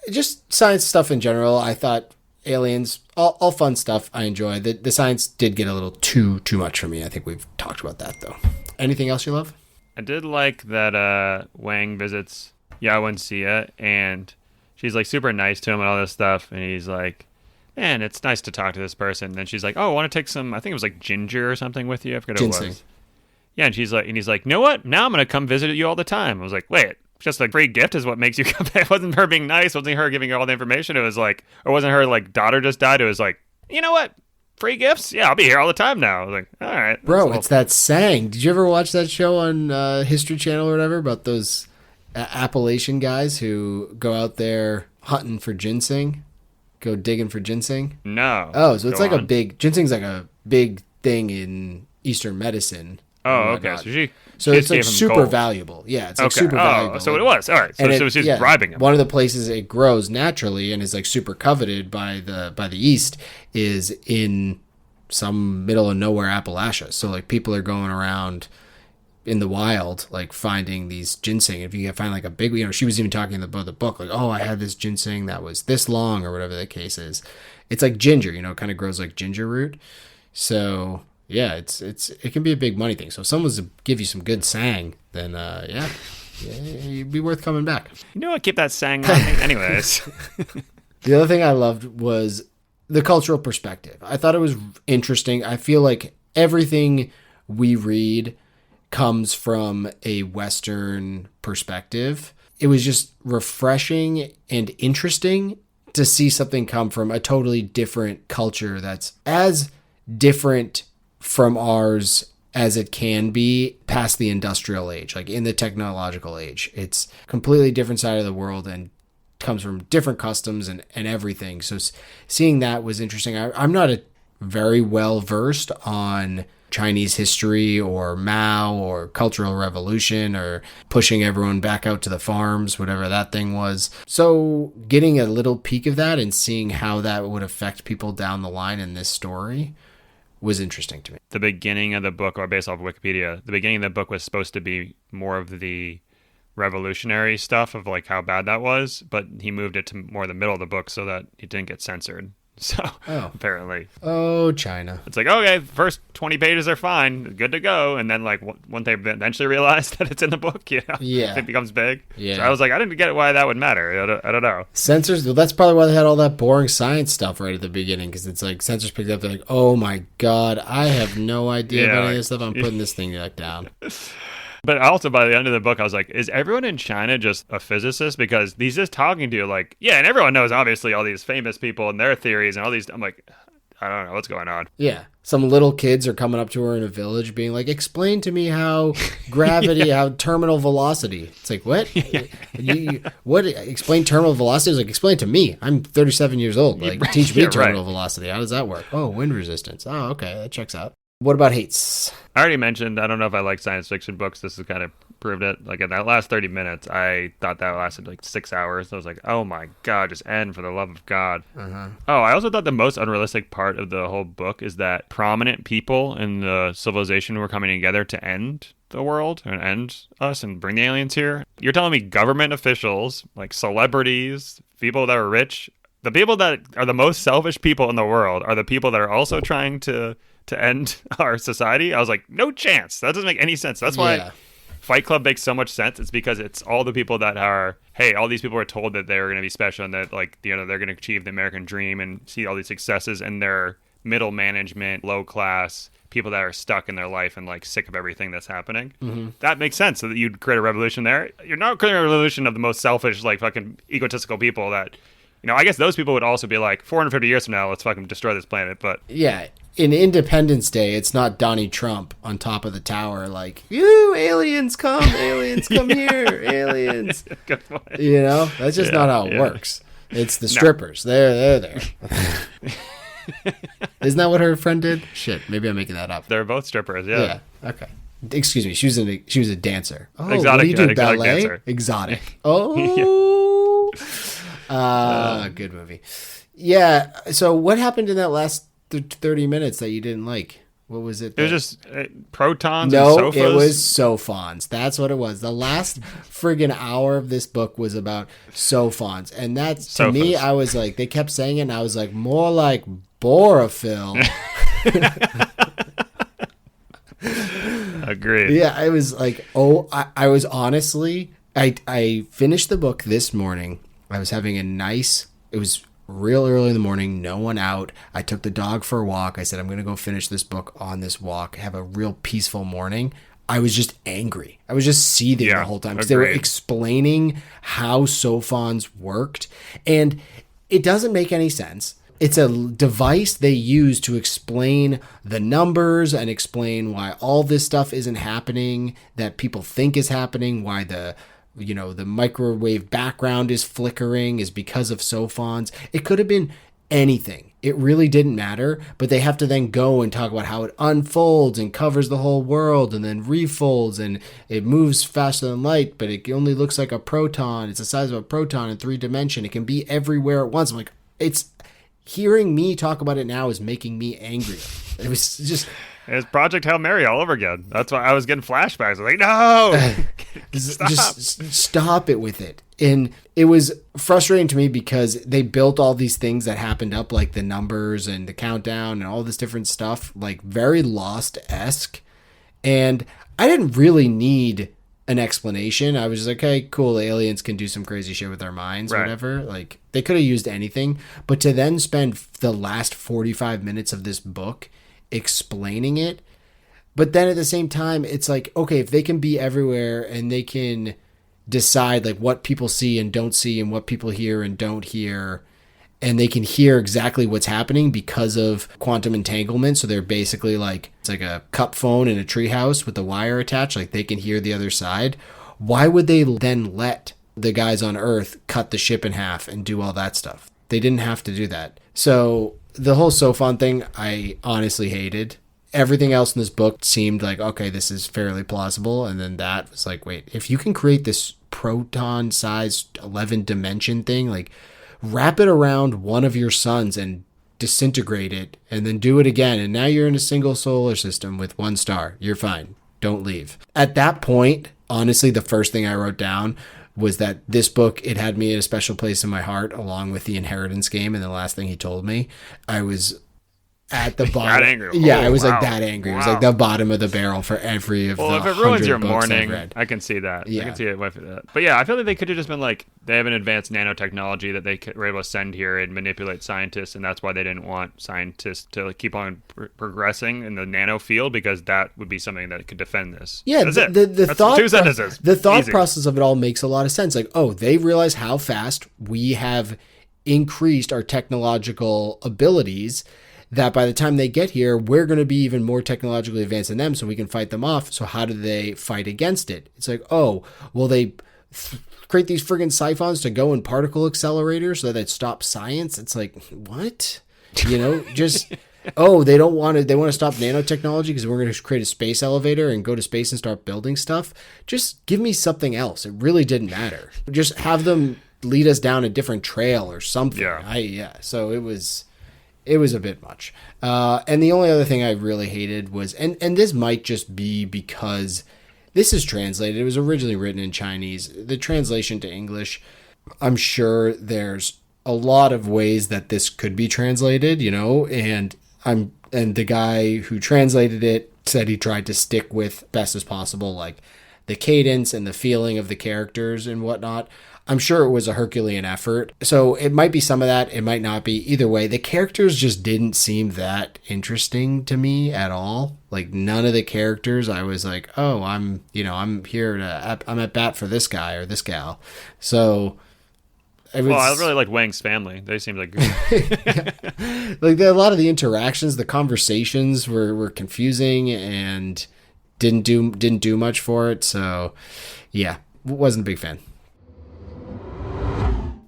just science stuff in general, I thought aliens, all fun stuff I enjoy. The science did get a little too much for me. I think we've talked about that, though. Anything else you love? I did like that Wang visits Yao and Xia, and she's like super nice to him and all this stuff, and he's like, man, it's nice to talk to this person. And then she's like, oh, I want to take some, I think it was like ginger or something with you. I forget what it was. Yeah, and he's like, you know what? Now I'm going to come visit you all the time. I was like, wait, just a free gift is what makes you come back. It wasn't her being nice. It wasn't her giving her all the information. It was like, or wasn't her like daughter just died. It was like, you know what? Free gifts? Yeah, I'll be here all the time now. I was like, all right. Bro, it's that saying. Did you ever watch that show on History Channel or whatever about those Appalachian guys who go out there hunting for ginseng? Go digging for ginseng? No. Oh, so it's like a big, ginseng's like a big thing in Eastern medicine. Oh, okay. So it's like super valuable. Yeah, it's like super valuable. So it was. All right. So it was just bribing him. One of the places it grows naturally and is like super coveted by the East is in some middle of nowhere Appalachia. So like people are going around in the wild, like finding these ginseng. If you find like a big, she was even talking about the book, like, oh, I had this ginseng that was this long or whatever the case is. It's like ginger, it kind of grows like ginger root. So yeah, it can be a big money thing. So if someone's to give you some good sang, then yeah, it'd be worth coming back. What? Keep that sang on me. Anyways. The other thing I loved was the cultural perspective. I thought it was interesting. I feel like everything we read comes from a Western perspective. It was just refreshing and interesting to see something come from a totally different culture that's as different from ours as it can be past the industrial age, like in the technological age. It's a completely different side of the world and comes from different customs and everything. So seeing that was interesting. I'm not very well versed on Chinese history or Mao or Cultural Revolution or pushing everyone back out to the farms, whatever that thing was. So getting a little peek of that and seeing how that would affect people down the line in this story was interesting to me. The beginning of the book, or based off of Wikipedia, the beginning of the book was supposed to be more of the revolutionary stuff of like how bad that was, but he moved it to more the middle of the book so that it didn't get censored. So apparently, China. it's like, okay, first 20 pages are fine, good to go, and then like when they eventually realize that it's in the book, Yeah. it becomes big. Yeah. So I was like, I didn't get why that would matter. I don't know. Censors, well, that's probably why they had all that boring science stuff right at the beginning, because it's like censors picked up, they're like, oh my god, I have no idea about any of this stuff. I'm putting this thing down. But also by the end of the book, I was like, is everyone in China just a physicist? Because he's just talking to you like, yeah, and everyone knows obviously all these famous people and their theories and all these. I'm like, I don't know what's going on. Yeah. Some little kids are coming up to her in a village being like, explain to me how gravity, how terminal velocity. It's like, what? What? Explain terminal velocity? It's like, explain to me. I'm 37 years old. Like, teach me terminal velocity. How does that work? Oh, wind resistance. Oh, okay. That checks out. What about hates? I already mentioned, I don't know if I like science fiction books. This has kind of proved it. Like in that last 30 minutes, I thought that lasted like 6 hours. I was like, oh my God, just end for the love of God. Uh-huh. Oh, I also thought the most unrealistic part of the whole book is that prominent people in the civilization were coming together to end the world and end us and bring the aliens here. You're telling me government officials, like celebrities, people that are rich, the people that are the most selfish people in the world are the people that are also trying to end our society? I was like, no chance. That doesn't make any sense. That's why Fight Club makes so much sense. It's because it's all the people that are, hey, all these people are told that they're going to be special and that, like, they're going to achieve the American dream and see all these successes, and they're middle management, low class people that are stuck in their life and like sick of everything that's happening. Mm-hmm. That makes sense. So that you'd create a revolution there. You're not creating a revolution of the most selfish, like fucking egotistical people that, I guess those people would also be like, 450 years from now, let's fucking destroy this planet. But yeah, in Independence Day, it's not Donnie Trump on top of the tower like, you aliens come here, aliens. Good point. That's just not how it works. It's the strippers. They're there. Isn't that what her friend did? Shit, maybe I'm making that up. They're both strippers, yeah. Okay. Excuse me, she was a dancer. Oh, exotic, what do you do, exotic ballet? Dancer. Exotic. Oh. Good movie. Yeah, so what happened in that last 30 minutes that you didn't like? What was it? It was just protons and sofas. No, it was sophons. That's what it was. The last friggin' hour of this book was about sophons. And that's, to me, I was like, they kept saying it, and I was like, more like borophyll. Agreed. Yeah, I was like, I was honestly, I finished the book this morning. I was having it was real early in the morning, no one out. I took the dog for a walk. I said, I'm going to go finish this book on this walk, have a real peaceful morning. I was just angry. I was just seething the whole time because they were explaining how sophons worked, and it doesn't make any sense. It's a device they use to explain the numbers and explain why all this stuff isn't happening that people think is happening, why the microwave background is flickering is because of sophons. It could have been anything. It really didn't matter, but they have to then go and talk about how it unfolds and covers the whole world and then refolds and it moves faster than light, but it only looks like a proton. It's the size of a proton in 3 dimension. It can be everywhere at once. I'm like, hearing me talk about it now is making me angry. It was just... It's Project Hail Mary all over again. That's why I was getting flashbacks. I was like, no! Stop. Just stop it with it. And it was frustrating to me because they built all these things that happened up, like the numbers and the countdown and all this different stuff, like very Lost-esque. And I didn't really need an explanation. I was just like, hey, cool, aliens can do some crazy shit with their minds or whatever. Like, they could have used anything. But to then spend the last 45 minutes of this book explaining it, but then at the same time, it's like, okay, if they can be everywhere and they can decide like what people see and don't see and what people hear and don't hear, and they can hear exactly what's happening because of quantum entanglement. So they're basically like, it's like a cup phone in a treehouse with the wire attached. Like they can hear the other side. Why would they then let the guys on Earth cut the ship in half and do all that stuff? They didn't have to do that. So the whole sophon thing, I honestly hated. Everything else in this book seemed like, okay, this is fairly plausible. And then that was like, wait, if you can create this proton-sized 11-dimension thing, like wrap it around one of your suns and disintegrate it, and then do it again. And now you're in a single solar system with 1 star. You're fine. Don't leave. At that point, honestly, the first thing I wrote down was that this book, it had me at a special place in my heart, along with the Inheritance game. And the last thing he told me, I was at the bottom. That angry? Yeah, Oh, I was wow. like that angry. It was Wow. like the bottom of the barrel for every of the Well, if it ruins 100 your books I've morning, read. I can see that. Yeah. I can see it with that. But yeah, I feel like they could have just been like, they have an advanced nanotechnology that they were able to send here and manipulate scientists, and that's why they didn't want scientists to like, keep on progressing in the nano field, because that would be something that could defend this. Yeah, that's it. The That's thought two sentences. The thought Easy. process of it all makes a lot of sense. Like, oh, they realize how fast we have increased our technological abilities, that by the time they get here, we're going to be even more technologically advanced than them, so we can fight them off. So how do they fight against it? It's like, oh, well, they create these friggin' siphons to go in particle accelerators so that it stops science. It's like, what? You know, just... Oh, they want to stop nanotechnology because we're going to create a space elevator and go to space and start building stuff. Just give me something else. It really didn't matter. Just have them lead us down a different trail or something. Yeah. So it was a bit much. And the only other thing I really hated was, and this might just be because this is translated. It was originally written in Chinese. The translation to English, I'm sure there's a lot of ways that this could be translated, you know, and the guy who translated it said he tried to stick with best as possible, like the cadence and the feeling of the characters and whatnot. I'm sure it was a Herculean effort. So it might be some of that. It might not be. Either way, the characters just didn't seem that interesting to me at all. Like none of the characters, I was like, oh, I'm at bat for this guy or this gal. So Well, I really like Wang's family. They seemed like like a lot of the interactions, the conversations were confusing and didn't do much for it. So yeah, wasn't a big fan.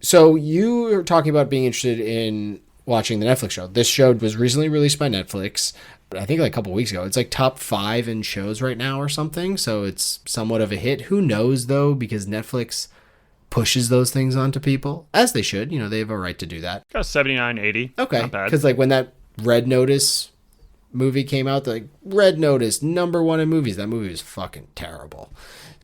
So you were talking about being interested in watching the Netflix show. This show was recently released by Netflix. I think like a couple weeks ago. It's like top 5 in shows right now or something. So it's somewhat of a hit. Who knows though, because Netflix pushes those things onto people, as they should. You know, they have a right to do that. got 79-80. Okay, Not bad. because like when that Red Notice movie came out, like Red Notice #1 in movies. That movie was fucking terrible.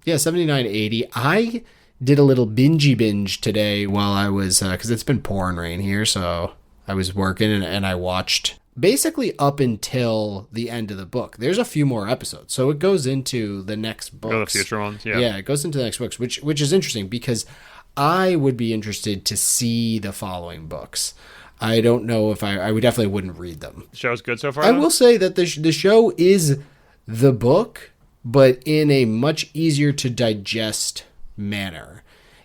Yeah, 79-80. I did a little binge today while I was, because it's been pouring rain here, so I was working and I watched basically up until the end of the book. There's a few more episodes, so it goes into the next books. Oh, the future ones, yeah. Yeah, it goes into the next books, which is interesting because I would be interested to see the following books. I don't know if I definitely wouldn't read them. The show's good so far? I will say that the show is the book, but in a much easier to digest manner.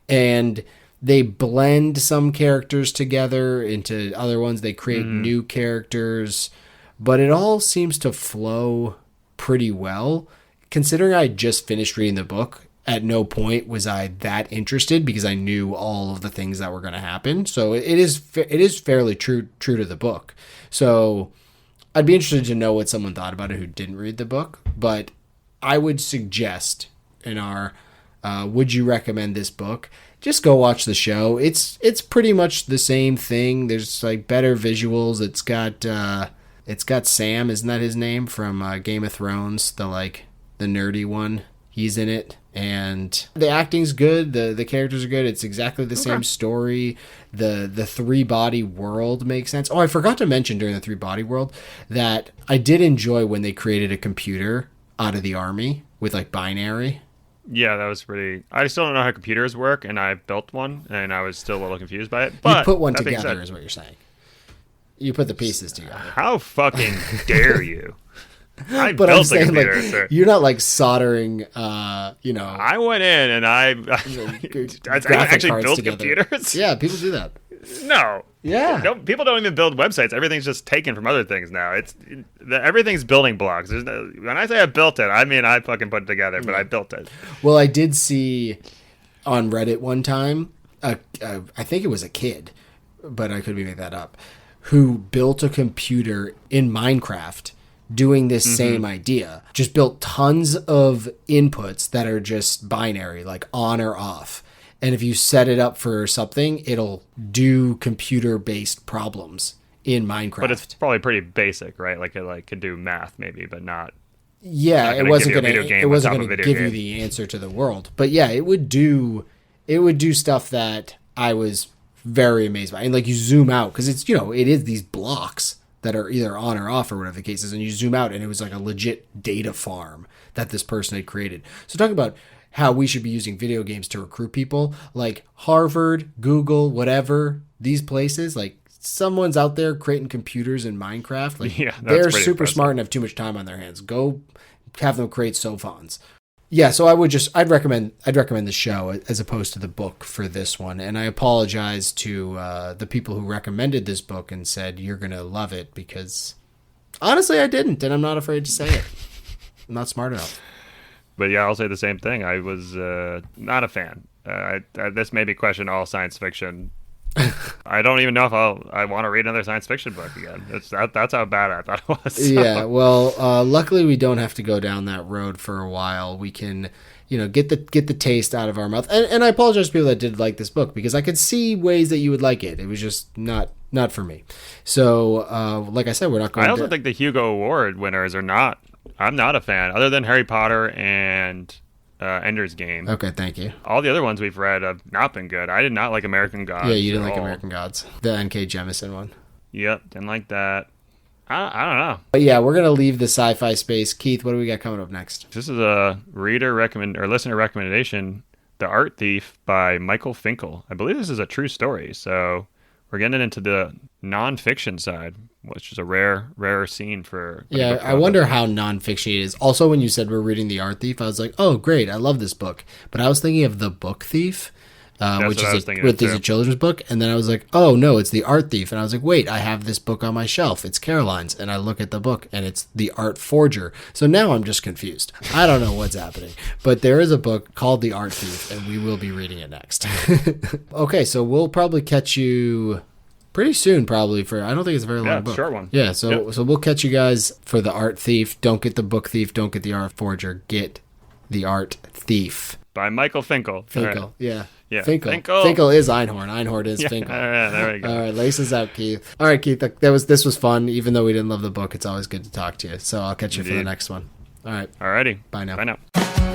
And they blend some characters together into other ones. They create new characters, but it all seems to flow pretty well. Considering I just finished reading the book, at no point was I that interested because I knew all of the things that were going to happen. So it is fairly true to the book. So I'd be interested to know what someone thought about it who didn't read the book. But I would suggest in our would you recommend this book? Just go watch the show. It's pretty much the same thing. There's like better visuals. It's got Sam, isn't that his name, from Game of Thrones? The nerdy one. He's in it, and the acting's good. The characters are good. It's exactly the same story. The 3-body world makes sense. Oh, I forgot to mention during the 3-body world that I did enjoy when they created a computer out of the army with like binary. Yeah, that was pretty... I still don't know how computers work, and I built one, and I was still a little confused by it. But you put one that being together said, is what you're saying. You put the pieces together. How fucking dare you? I But I'm built a saying, computer, like, sir. you're not like soldering, I went in, and I graphic actually cards built together. computers. Yeah, people do that. No. Yeah. No, people don't even build websites. Everything's just taken from other things now. Everything's building blocks. When I say I built it, I mean I fucking put it together, but I built it. Well, I did see on Reddit one time, I think it was a kid, but I could be making that up, who built a computer in Minecraft doing this same idea. Just built tons of inputs that are just binary, like on or off. And if you set it up for something, it'll do computer-based problems in Minecraft. But it's probably pretty basic, right? Like it could do math maybe, but not. Yeah, not it wasn't going give you a to video game on top of a give video you game. the answer to the world. But yeah, it would do it would do stuff that I was very amazed by. And like you zoom out, because it's, it is these blocks that are either on or off or whatever the case is, and you zoom out and it was like a legit data farm that this person had created. So talk about how we should be using video games to recruit people, like Harvard, Google, whatever, these places, like someone's out there creating computers in Minecraft. Like they're super impressive. smart and have too much time on their hands. Go have them create sophons. Yeah, so I'd recommend the show as opposed to the book for this one. And I apologize to the people who recommended this book and said you're gonna love it, because honestly I didn't, and I'm not afraid to say it. I'm not smart enough. But yeah, I'll say the same thing. I was not a fan. This made me question all science fiction. I don't even know if I want to read another science fiction book again. That's how bad I thought it was. So. Yeah, well, luckily we don't have to go down that road for a while. We can, get the taste out of our mouth. And I apologize to people that did like this book, because I could see ways that you would like it. It was just not for me. So, like I said, we're not going. I also think the Hugo Award winners are not. I'm not a fan, other than Harry Potter and Ender's Game. Okay, thank you. All the other ones we've read have not been good. I did not like American Gods. Yeah, you didn't like American Gods. The N.K. Jemisin one. Yep, didn't like that. I don't know. But yeah, we're going to leave the sci-fi space. Keith, what do we got coming up next? This is a listener recommendation, The Art Thief by Michael Finkel. I believe this is a true story, so we're getting into the nonfiction side, which is a rare scene for. Yeah, I wonder how nonfiction it is. Also, when you said we're reading The Art Thief, I was like, oh, great, I love this book. But I was thinking of The Book Thief, which is a children's book. And then I was like, oh, no, it's The Art Thief. And I was like, wait, I have this book on my shelf. It's Caroline's. And I look at the book, and it's The Art Forger. So now I'm just confused. I don't know what's happening. But there is a book called The Art Thief, and we will be reading it next. Okay, so we'll probably catch you pretty soon, probably, I don't think it's a very long book. Short one. Yeah, so we'll catch you guys for The Art Thief. Don't get The Book Thief. Don't get The Art Forger. Get The Art Thief. By Michael Finkel. Finkel, right. Yeah. Finkel. Finkel is Einhorn. Einhorn is Finkel. Yeah, there we go. All right, laces out, Keith. All right, Keith, this was fun. Even though we didn't love the book, it's always good to talk to you. So I'll catch you for the next one. All right. Alrighty. Bye now. Bye now.